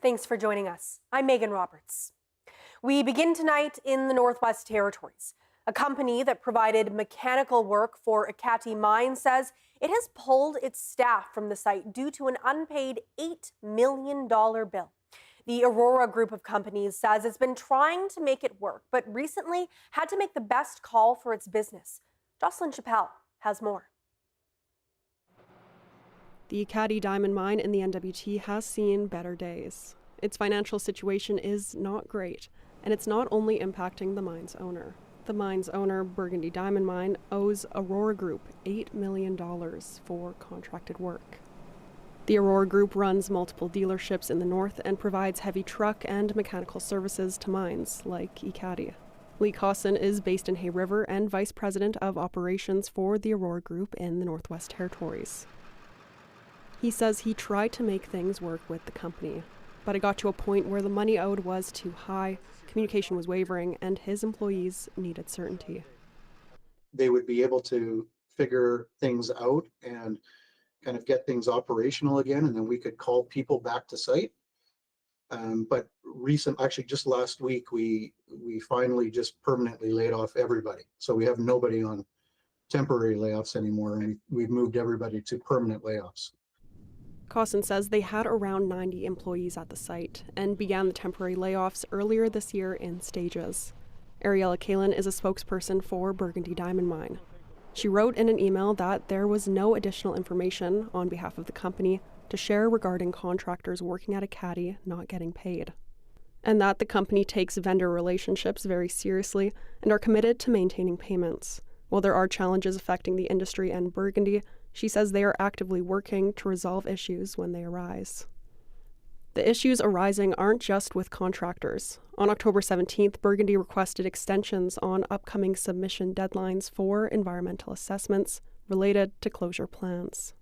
Thanks for joining us. I'm Megan Roberts. We begin tonight in the Northwest Territories. A company that provided mechanical work for Aati Mine says it has pulled its staff from the site due to an unpaid $8 million bill. The Aurora group of companies says it's been trying to make it work, but recently had to make the best call for its business. Jocelyn Chappelle has more. The Aati diamond mine in the NWT has seen better days. Its financial situation is not great, and it's not only impacting the mine's owner. The mine's owner, Burgundy Diamond Mine, owes Aurora Group $8 million for contracted work. The Aurora Group runs multiple dealerships in the north and provides heavy truck and mechanical services to mines like Aati. Lee Cosson is based in Hay River and Vice President of Operations for the Aurora Group in the Northwest Territories. He says he tried to make things work with the company, but it got to a point where the money owed was too high, communication was wavering, and his employees needed certainty. They would be able to figure things out and kind of get things operational again, and then we could call people back to site. But just last week, we finally just permanently laid off everybody. So we have nobody on temporary layoffs anymore, and we've moved everybody to permanent layoffs. Cosson says they had around 90 employees at the site and began the temporary layoffs earlier this year in stages. Ariella Kalin is a spokesperson for Burgundy Diamond Mine. She wrote in an email that there was no additional information on behalf of the company to share regarding contractors working at Aati not getting paid, and that the company takes vendor relationships very seriously and are committed to maintaining payments. While there are challenges affecting the industry and Burgundy, she says they are actively working to resolve issues when they arise. The issues arising aren't just with contractors. On October 17th, Burgundy requested extensions on upcoming submission deadlines for environmental assessments related to closure plans.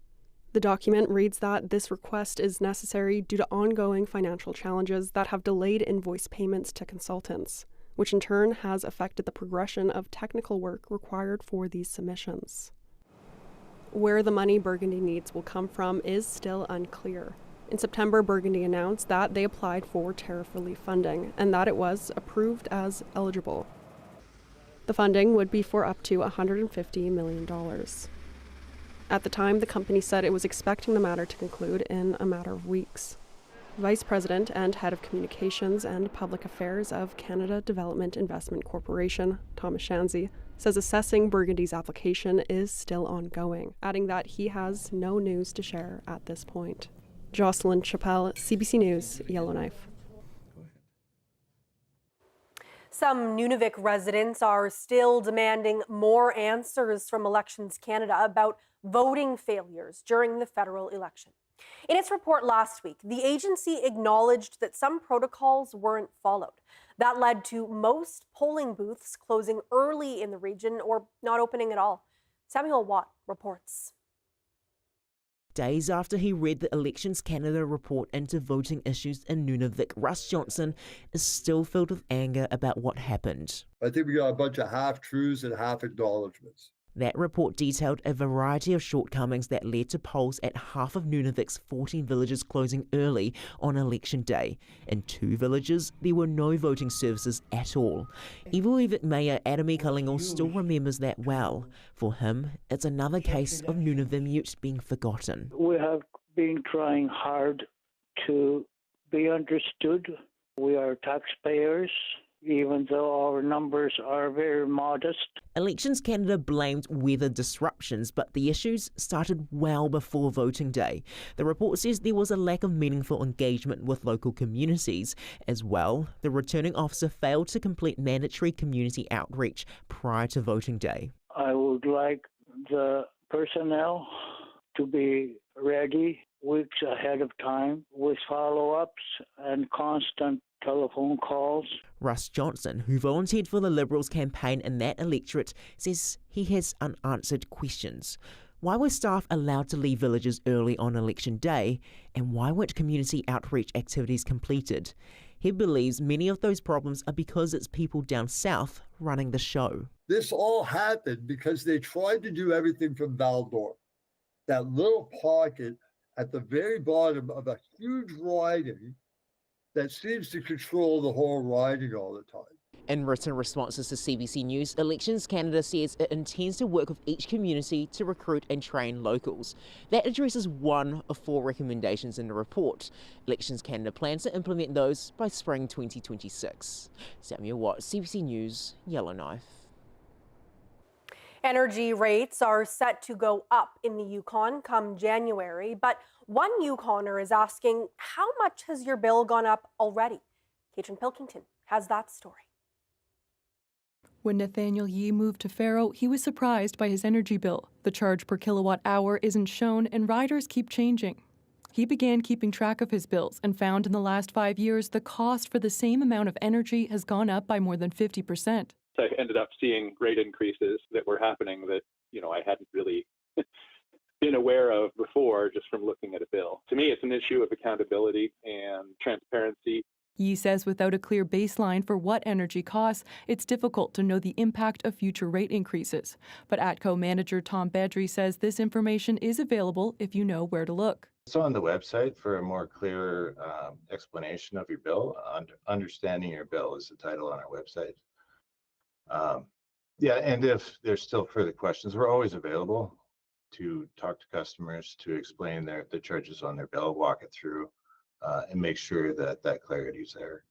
The document reads that this request is necessary due to ongoing financial challenges that have delayed invoice payments to consultants, which in turn has affected the progression of technical work required for these submissions. Where the money Burgundy needs will come from is still unclear. In September, Burgundy announced that they applied for tariff relief funding and that it was approved as eligible. The funding would be for up to $150 million. At the time, the company said it was expecting the matter to conclude in a matter of weeks. Vice President and Head of Communications and Public Affairs of Canada Development Investment Corporation, Thomas Shanzy, says assessing Burgundy's application is still ongoing, adding that he has no news to share at this point. Jocelyn Chappelle, CBC News, Yellowknife. Some Nunavik residents are still demanding more answers from Elections Canada about voting failures during the federal election. In its report last week, the agency acknowledged that some protocols weren't followed. That led to most polling booths closing early in the region or not opening at all. Samuel Watt reports. Days after he read the Elections Canada report into voting issues in Nunavik, Russ Johnson is still filled with anger about what happened. I think we got a bunch of half-truths and half-acknowledgements. That report detailed a variety of shortcomings that led to polls at half of Nunavik's 14 villages closing early on election day. In 2 villages, there were no voting services at all. Ivuivik Mayor Aati Mine still remembers that well. For him, it's another case of Nunavimut being forgotten. We have been trying hard to be understood. We are taxpayers, even though our numbers are very modest. Elections Canada blamed weather disruptions, but the issues started well before voting day. The report says there was a lack of meaningful engagement with local communities. As well, the returning officer failed to complete mandatory community outreach prior to voting day. I would like the personnel to be ready weeks ahead of time with follow-ups and constant telephone calls. Russ Johnson, who volunteered for the Liberals campaign in that electorate, says he has unanswered questions. Why were staff allowed to leave villages early on election day, and why weren't community outreach activities completed? He believes many of those problems are because it's people down south running the show. This all happened because they tried to do everything from Val-d'Or, that little pocket at the very bottom of a huge riding that seems to control the whole riding all the time. In written responses to CBC News, Elections Canada says it intends to work with each community to recruit and train locals. That addresses one of 4 recommendations in the report. Elections Canada plans to implement those by spring 2026. Samuel Watt, CBC News, Yellowknife. Energy rates are set to go up in the Yukon come January, but one Yukoner is asking, how much has your bill gone up already? Katrin Pilkington has that story. When Nathaniel Yee moved to Faro, he was surprised by his energy bill. The charge per kilowatt hour isn't shown, and riders keep changing. He began keeping track of his bills and found in the last 5 years the cost for the same amount of energy has gone up by more than 50%. I ended up seeing rate increases that were happening that, I hadn't really been aware of before just from looking at a bill. To me, it's an issue of accountability and transparency. Yee says without a clear baseline for what energy costs, it's difficult to know the impact of future rate increases. But ATCO manager Tom Badry says this information is available if you know where to look. It's on the website for a more clear explanation of your bill. Understanding your bill is the title on our website. Yeah, and if there's still further questions, we're always available to talk to customers, to explain the charges on their bill, walk it through, and make sure that clarity is there.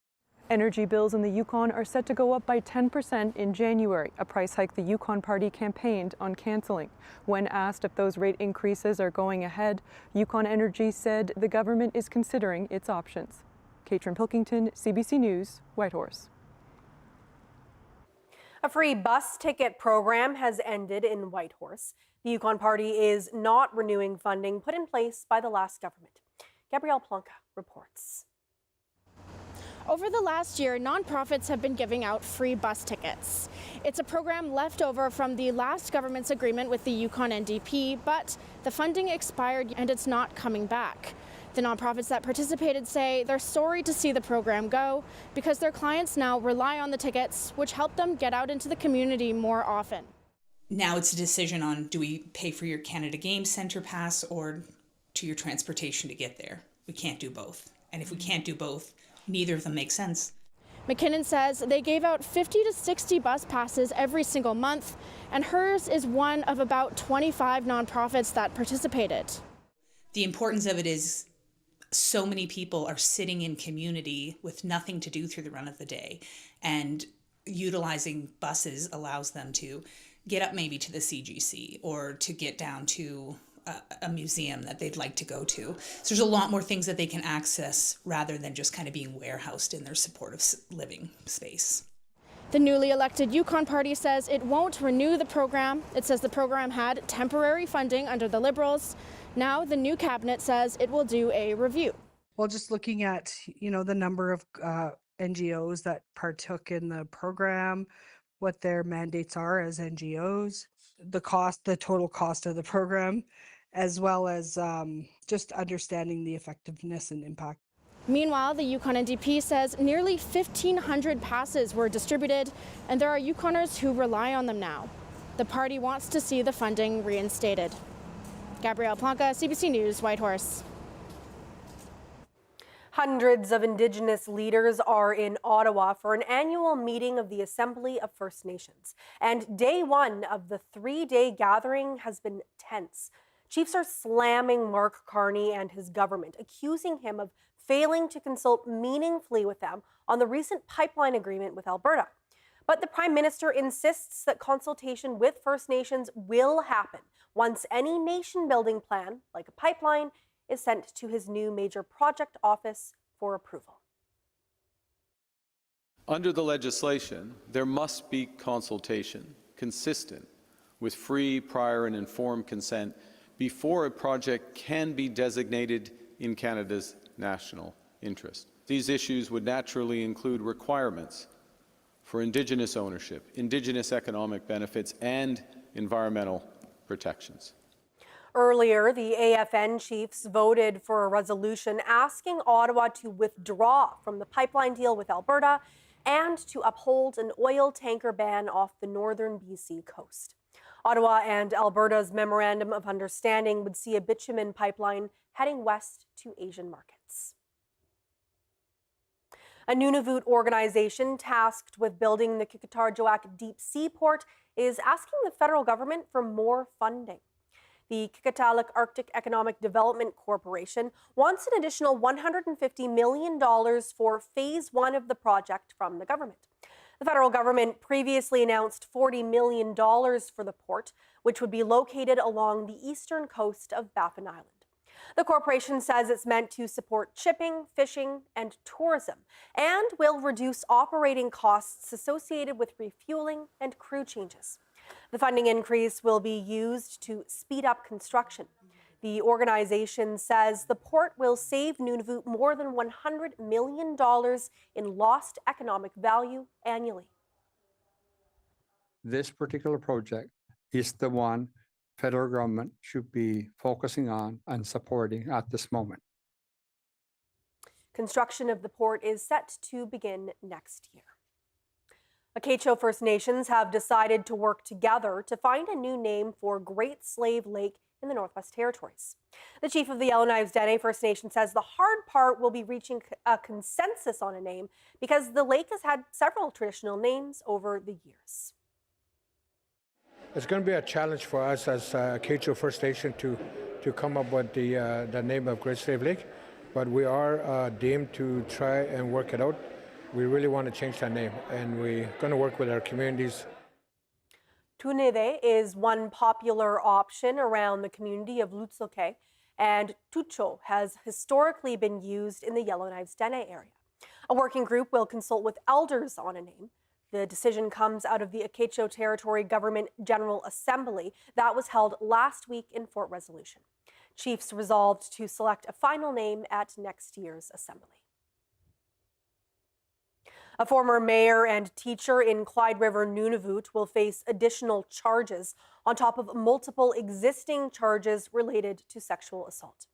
Energy bills in the Yukon are set to go up by 10% in January, a price hike the Yukon Party campaigned on cancelling. When asked if those rate increases are going ahead, Yukon Energy said the government is considering its options. Katrin Pilkington, CBC News, Whitehorse. A free bus ticket program has ended in Whitehorse. The Yukon Party is not renewing funding put in place by the last government. Gabrielle Plonka reports. Over the last year, nonprofits have been giving out free bus tickets. It's a program left over from the last government's agreement with the Yukon NDP, but the funding expired and it's not coming back. The nonprofits that participated say they're sorry to see the program go because their clients now rely on the tickets, which help them get out into the community more often. Now it's a decision on, do we pay for your Canada Games Centre pass or to your transportation to get there? We can't do both. And if we can't do both, neither of them make sense. McKinnon says they gave out 50 to 60 bus passes every single month, and hers is one of about 25 nonprofits that participated. The importance of it is so many people are sitting in community with nothing to do through the run of the day, and utilizing buses allows them to get up maybe to the CGC or to get down to a museum that they'd like to go to. So there's a lot more things that they can access rather than just kind of being warehoused in their supportive living space. The newly elected Yukon Party says it won't renew the program. It says the program had temporary funding under the Liberals. Now the new cabinet says it will do a review. Well, just looking at, the number of NGOs that partook in the program, what their mandates are as NGOs, the total cost of the program, as well as just understanding the effectiveness and impact. Meanwhile, the Yukon NDP says nearly 1,500 passes were distributed, and there are Yukoners who rely on them now. The party wants to see the funding reinstated. Gabrielle Plonka, CBC News, Whitehorse. Hundreds of Indigenous leaders are in Ottawa for an annual meeting of the Assembly of First Nations. And day one of the 3-day gathering has been tense. Chiefs are slamming Mark Carney and his government, accusing him of failing to consult meaningfully with them on the recent pipeline agreement with Alberta. But the Prime Minister insists that consultation with First Nations will happen once any nation-building plan, like a pipeline, is sent to his new major project office for approval. Under the legislation, there must be consultation consistent with free, prior and informed consent before a project can be designated in Canada's national interest. These issues would naturally include requirements for Indigenous ownership, Indigenous economic benefits, and environmental protections. Earlier, the AFN chiefs voted for a resolution asking Ottawa to withdraw from the pipeline deal with Alberta and to uphold an oil tanker ban off the northern BC coast. Ottawa and Alberta's Memorandum of Understanding would see a bitumen pipeline heading west to Asian markets. A Nunavut organization tasked with building the Qikiqtarjuaq deep sea port is asking the federal government for more funding. The Qikiqtarjuaq Arctic Economic Development Corporation wants an additional $150 million for phase 1 of the project from the government. The federal government previously announced $40 million for the port, which would be located along the eastern coast of Baffin Island. The corporation says it's meant to support shipping, fishing, and tourism, and will reduce operating costs associated with refueling and crew changes. The funding increase will be used to speed up construction. The organization says the port will save Nunavut more than $100 million in lost economic value annually. This particular project is the one federal government should be focusing on and supporting at this moment. Construction of the port is set to begin next year. Acacho First Nations have decided to work together to find a new name for Great Slave Lake in the Northwest Territories. The chief of the Yellowknives Dene First Nation says the hard part will be reaching a consensus on a name because the lake has had several traditional names over the years. It's going to be a challenge for us as Acacho First Nation to come up with the name of Great Slave Lake, but we are deemed to try and work it out. We really want to change that name, and we're going to work with our communities. Tunede is one popular option around the community of Lutsoke, and Tucho has historically been used in the Yellowknives Dene area. A working group will consult with elders on a name. The decision comes out of the Acacho Territory Government General Assembly that was held last week in Fort Resolution. Chiefs resolved to select a final name at next year's assembly. A former mayor and teacher in Clyde River, Nunavut will face additional charges on top of multiple existing charges related to sexual assault.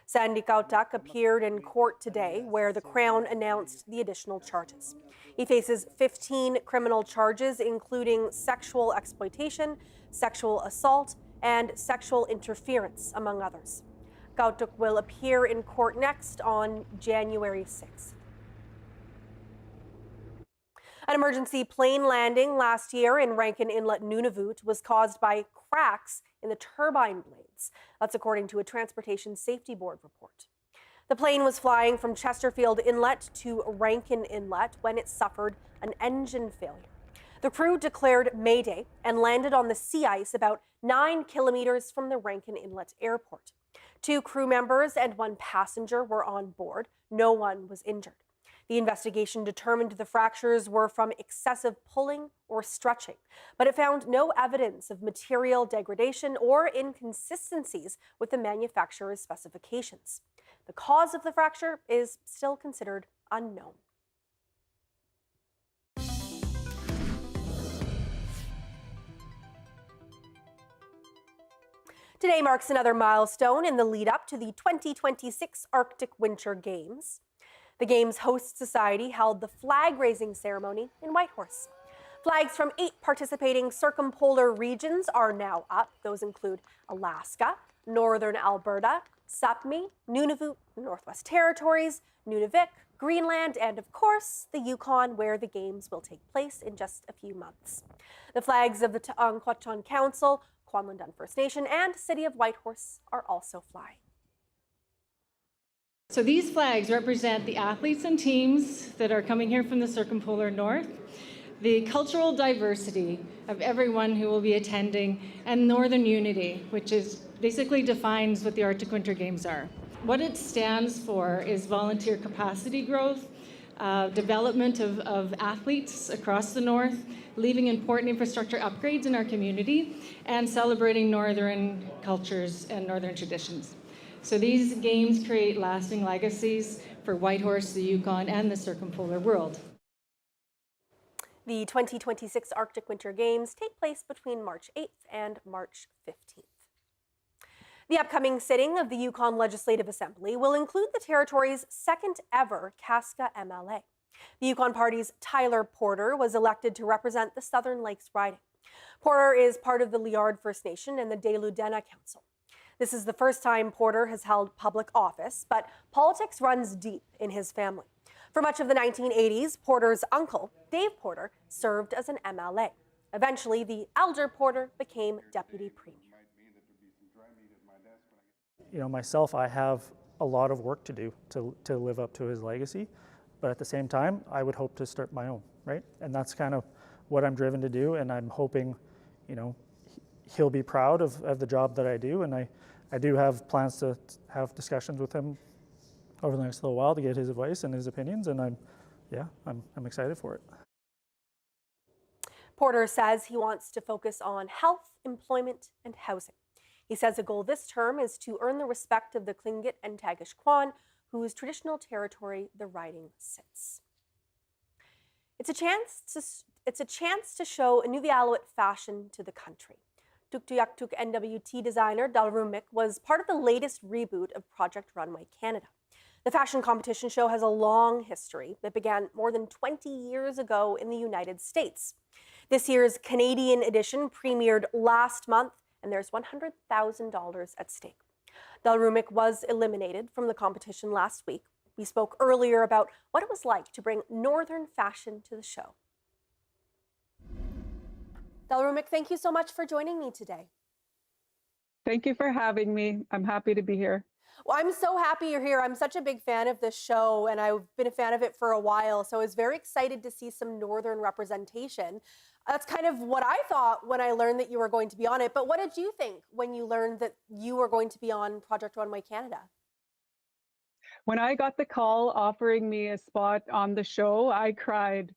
Sandy Kautak appeared in court today where the Crown announced the additional charges. He faces 15 criminal charges, including sexual exploitation, sexual assault, and sexual interference, among others. Kautak will appear in court next on January 6th. An emergency plane landing last year in Rankin Inlet, Nunavut, was caused by cracks in the turbine blades. That's according to a Transportation Safety Board report. The plane was flying from Chesterfield Inlet to Rankin Inlet when it suffered an engine failure. The crew declared Mayday and landed on the sea ice about 9 kilometers from the Rankin Inlet Airport. 2 crew members and 1 passenger were on board. No one was injured. The investigation determined the fractures were from excessive pulling or stretching, but it found no evidence of material degradation or inconsistencies with the manufacturer's specifications. The cause of the fracture is still considered unknown. Today marks another milestone in the lead up to the 2026 Arctic Winter Games. The Games host society held the flag-raising ceremony in Whitehorse. Flags from 8 participating circumpolar regions are now up. Those include Alaska, Northern Alberta, Sapmi, Nunavut, Northwest Territories, Nunavik, Greenland, and of course, the Yukon, where the Games will take place in just a few months. The flags of the T'Angquatchon Council, Kwanlundun First Nation, and City of Whitehorse are also flying. So these flags represent the athletes and teams that are coming here from the circumpolar north, the cultural diversity of everyone who will be attending, and northern unity, which is basically defines what the Arctic Winter Games are. What it stands for is volunteer capacity growth, development of athletes across the north, leaving important infrastructure upgrades in our community, and celebrating northern cultures and northern traditions. So these games create lasting legacies for Whitehorse, the Yukon, and the circumpolar world. The 2026 Arctic Winter Games take place between March 8th and March 15th. The upcoming sitting of the Yukon Legislative Assembly will include the territory's second ever Casca MLA. The Yukon Party's Tyler Porter was elected to represent the Southern Lakes riding. Porter is part of the Liard First Nation and the Deludena Council. This is the first time Porter has held public office, but politics runs deep in his family. For much of the 1980s, Porter's uncle, Dave Porter, served as an MLA. Eventually, the elder Porter became deputy premier. You know, myself, I have a lot of work to do to live up to his legacy, but at the same time, I would hope to start my own, right? And that's kind of what I'm driven to do, and I'm hoping, you know, he'll be proud of the job that I do, and I do have plans to have discussions with him over the next little while to get his advice and his opinions, and I'm excited for it. Porter says he wants to focus on health, employment, and housing. He says a goal this term is to earn the respect of the Tlingit and Tagish-Kwan, whose traditional territory the riding sits. It's a chance to show Inuvialuit fashion to the country. Tuktoyaktuk NWT designer Dalrumik was part of the latest reboot of Project Runway Canada. The fashion competition show has a long history that began more than 20 years ago in the United States. This year's Canadian edition premiered last month, and there's $100,000 at stake. Dalrumik was eliminated from the competition last week. We spoke earlier about what it was like to bring Northern fashion to the show. Dalrumik, thank you so much for joining me today. Thank you for having me. I'm happy to be here. Well, I'm so happy you're here. I'm such a big fan of this show, and I've been a fan of it for a while, so I was very excited to see some Northern representation. That's kind of what I thought when I learned that you were going to be on it, but what did you think when you learned that you were going to be on Project Runway Canada? When I got the call offering me a spot on the show, I cried.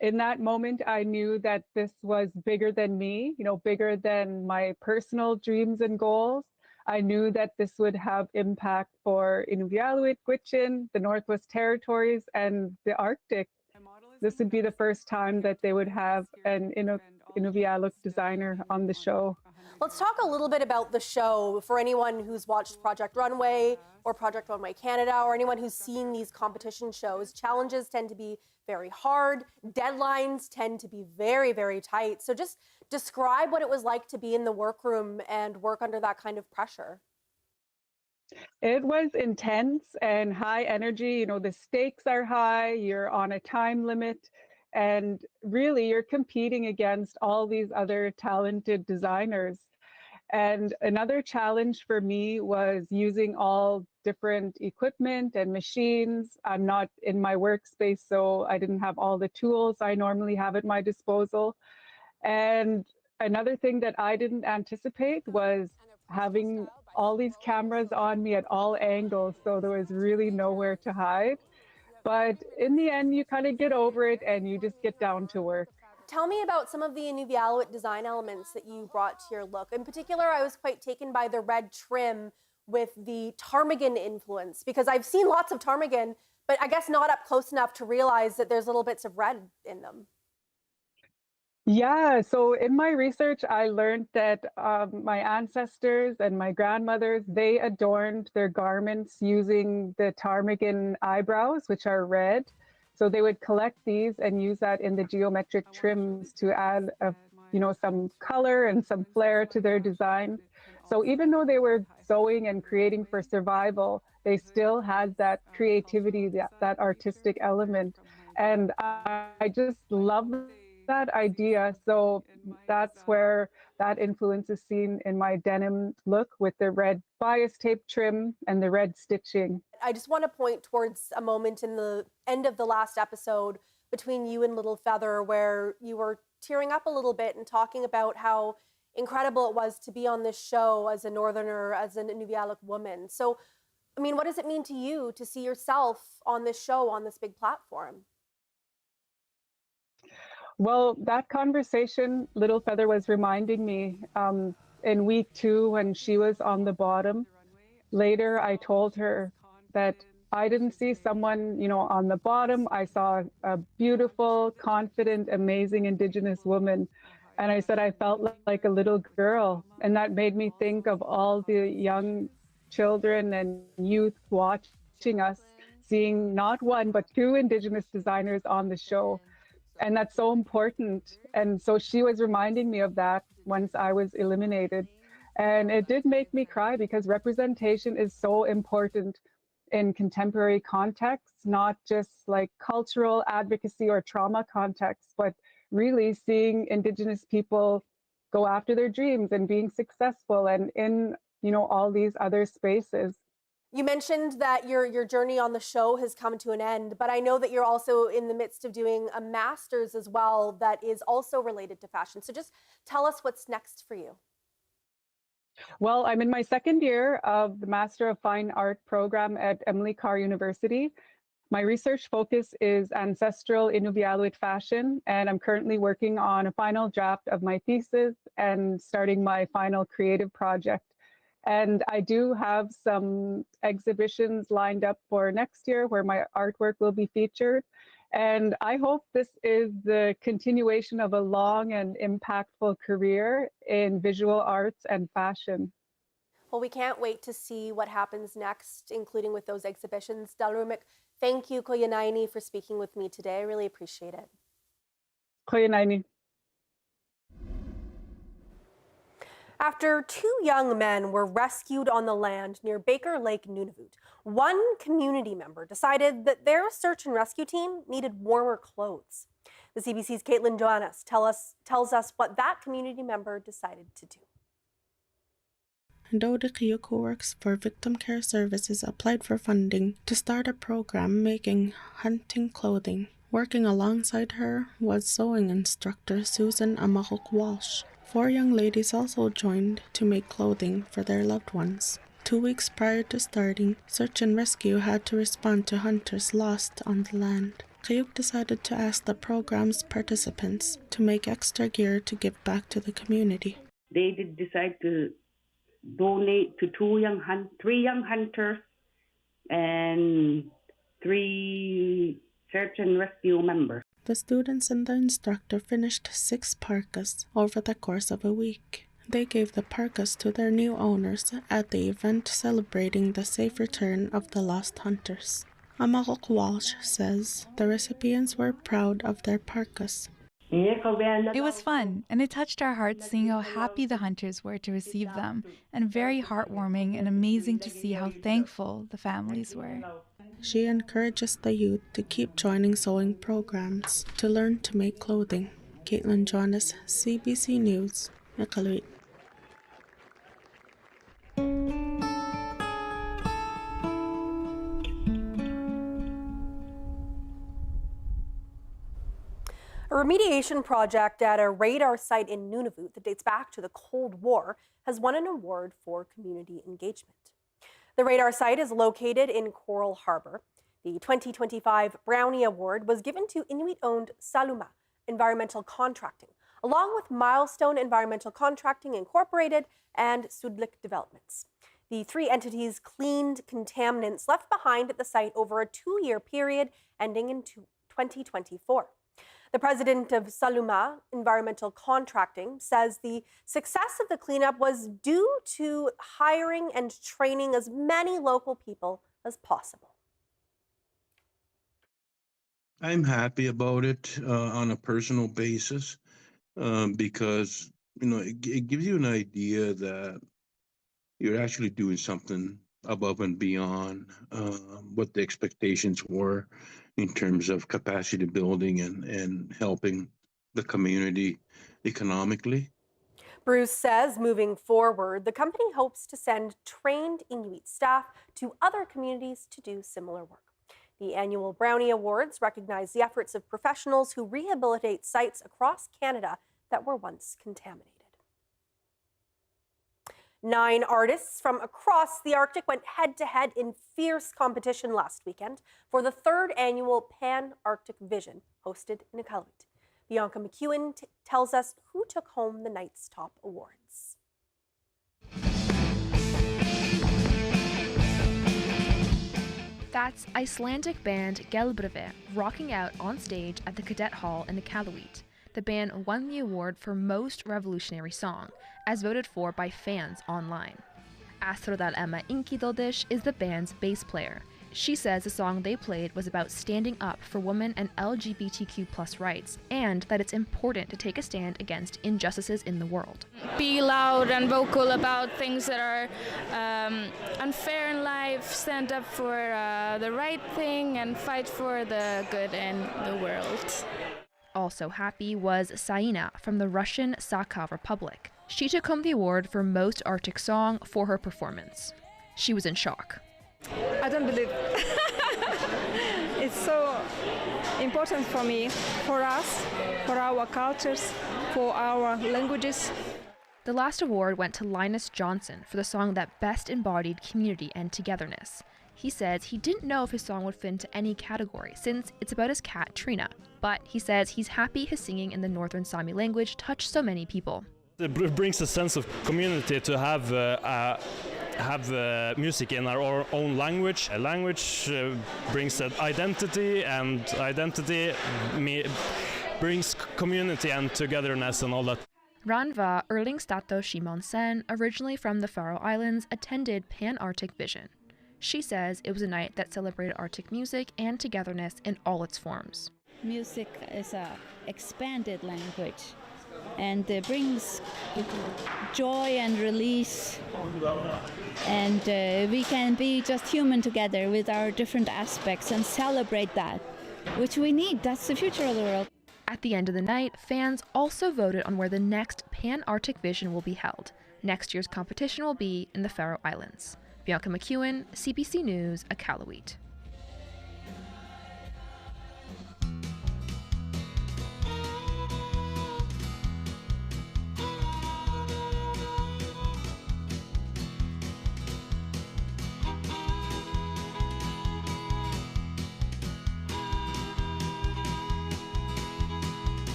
In that moment, I knew that this was bigger than me, you know, bigger than my personal dreams and goals. I knew that this would have impact for Inuvialuit, Gwich'in, the Northwest Territories, and the Arctic. This would be the first time that they would have an Inuvialuit designer on the show. Let's talk a little bit about the show for anyone who's watched Project Runway or Project Runway Canada, or anyone who's seen these competition shows. Challenges tend to be very hard. Deadlines tend to be very, very tight. So just describe what it was like to be in the workroom and work under that kind of pressure. It was intense and high energy. You know, the stakes are high, you're on a time limit, and really you're competing against all these other talented designers. And another challenge for me was using all different equipment and machines. I'm not in my workspace, so I didn't have all the tools I normally have at my disposal. And another thing that I didn't anticipate was having all these cameras on me at all angles, so there was really nowhere to hide. But in the end, you kind of get over it and you just get down to work. Tell me about some of the Inuvialuit design elements that you brought to your look. In particular, I was quite taken by the red trim with the ptarmigan influence, because I've seen lots of ptarmigan, but I guess not up close enough to realize that there's little bits of red in them. Yeah, so in my research, I learned that my ancestors and my grandmothers, they adorned their garments using the ptarmigan eyebrows, which are red. So they would collect these and use that in the geometric trims to add, some color and some flair to their design. So even though they were sewing and creating for survival, they still had that creativity, that artistic element. And I just love that idea. So that's where that influence is seen in my denim look with the red bias tape trim and the red stitching. I just want to point towards a moment in the end of the last episode between you and Little Feather where you were tearing up a little bit and talking about how incredible it was to be on this show as a Northerner, as an Inuvialuit woman. So, I mean, what does it mean to you to see yourself on this show, on this big platform? Well, that conversation, Little Feather was reminding me in week 2 when she was on the bottom. Later, I told her that I didn't see someone, on the bottom. I saw a beautiful, confident, amazing Indigenous woman. And I said I felt like a little girl. And that made me think of all the young children and youth watching us, seeing not one, but 2 Indigenous designers on the show. And that's so important. And so she was reminding me of that once I was eliminated. And it did make me cry because representation is so important. in contemporary contexts, not just like cultural advocacy or trauma contexts, but really seeing Indigenous people go after their dreams and being successful and in, all these other spaces. You mentioned that your journey on the show has come to an end, but I know that you're also in the midst of doing a master's as well that is also related to fashion. So just tell us what's next for you. Well, I'm in my second year of the Master of Fine Art program at Emily Carr University. My research focus is ancestral Inuvialuit fashion, and I'm currently working on a final draft of my thesis and starting my final creative project. And I do have some exhibitions lined up for next year where my artwork will be featured. And I hope this is the continuation of a long and impactful career in visual arts and fashion. Well, we can't wait to see what happens next, including with those exhibitions. Dalrumik, thank you, Koyanaini, for speaking with me today. I really appreciate it. Koyanaini. After 2 young men were rescued on the land near Baker Lake, Nunavik, one community member decided that their search and rescue team needed warmer clothes. The CBC's Caitlin Joannis tells us what that community member decided to do. Dodi Kiyuk, who works for Victim Care Services, applied for funding to start a program making hunting clothing. Working alongside her was sewing instructor Susan Amakok Walsh. 4 young ladies also joined to make clothing for their loved ones. 2 weeks prior to starting, search and rescue had to respond to hunters lost on the land. Kiyuk decided to ask the program's participants to make extra gear to give back to the community. They did decide to donate to 3 young hunters and 3 search and rescue members. The students and the instructor finished 6 parkas over the course of a week. They gave the parkas to their new owners at the event celebrating the safe return of the lost hunters. Amakok Walsh says the recipients were proud of their parkas. It was fun, and it touched our hearts seeing how happy the hunters were to receive them, and very heartwarming and amazing to see how thankful the families were. She encourages the youth to keep joining sewing programs to learn to make clothing. Caitlin Joannis, CBC News, Iqaluit. A remediation project at a radar site in Nunavik that dates back to the Cold War has won an award for community engagement. The radar site is located in Coral Harbor. The 2025 Brownie Award was given to Inuit-owned Saluma Environmental Contracting, along with Milestone Environmental Contracting Incorporated and Sudlik Developments. The 3 entities cleaned contaminants left behind at the site over a 2-year period ending in 2024. The president of Saluma Environmental Contracting says the success of the cleanup was due to hiring and training as many local people as possible. I'm happy about it on a personal basis because, it gives you an idea that you're actually doing something above and beyond what the expectations were in terms of capacity building and helping the community economically. Bruce says moving forward, the company hopes to send trained Inuit staff to other communities to do similar work. The annual Brownie Awards recognize the efforts of professionals who rehabilitate sites across Canada that were once contaminated. 9 artists from across the Arctic went head-to-head in fierce competition last weekend for the 3rd annual Panarctic Vision, hosted in Iqaluit. Bianca McEwen tells us who took home the night's top awards. That's Icelandic band Gelbreve rocking out on stage at the Cadet Hall in Iqaluit. The band won the award for Most Revolutionary Song, as voted for by fans online. Astrodal Emma Inkidodish is the band's bass player, She says the song they played was about standing up for women and LGBTQ+ rights, and that it's important to take a stand against injustices in the world. Be loud and vocal about things that are unfair in life, stand up for the right thing, and fight for the good in the world. Also happy was Saina from the Russian Sakha Republic. She took home the award for Most Arctic Song for her performance. She was in shock. I don't believe it's so important for me, for us, for our cultures, for our languages. The last award went to Linus Johnson for the song that best embodied community and togetherness. He says he didn't know if his song would fit into any category since it's about his cat Trina, but he says he's happy his singing in the Northern Sami language touched so many people. It brings a sense of community to have music in our own language. A language brings an identity, and identity brings community and togetherness and all that. Ranva Erlingstato Shimonsen, originally from the Faroe Islands, attended Panarctic Vision. She says it was a night that celebrated Arctic music and togetherness in all its forms. Music is an expanded language, and it brings joy and release, and we can be just human together with our different aspects and celebrate that, which we need. That's the future of the world. At the end of the night, fans also voted on where the next Pan-Arctic Vision will be held. Next year's competition will be in the Faroe Islands. Bianca McEwen, CBC News, Iqaluit.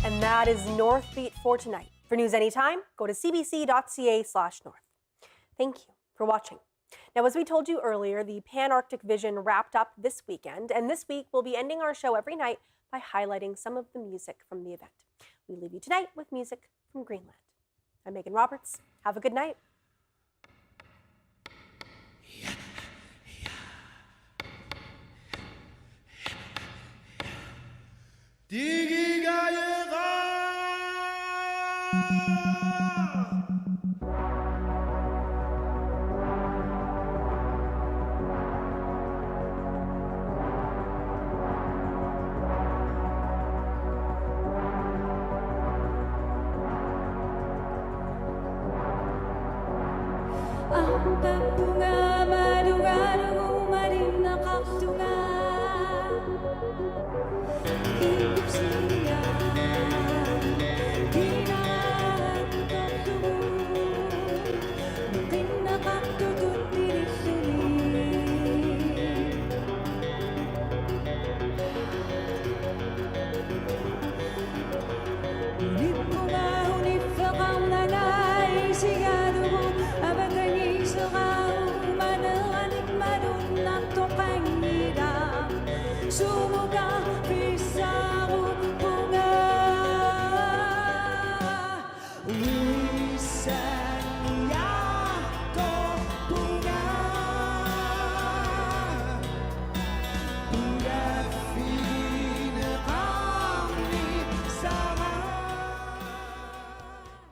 And that is Northbeat for tonight. For news anytime, go to cbc.ca/north. Thank you for watching. Now, as we told you earlier, the Pan-Arctic Vision wrapped up this weekend, and this week we'll be ending our show every night by highlighting some of the music from the event. We leave you tonight with music from Greenland. I'm Megan Roberts. Have a good night. We sang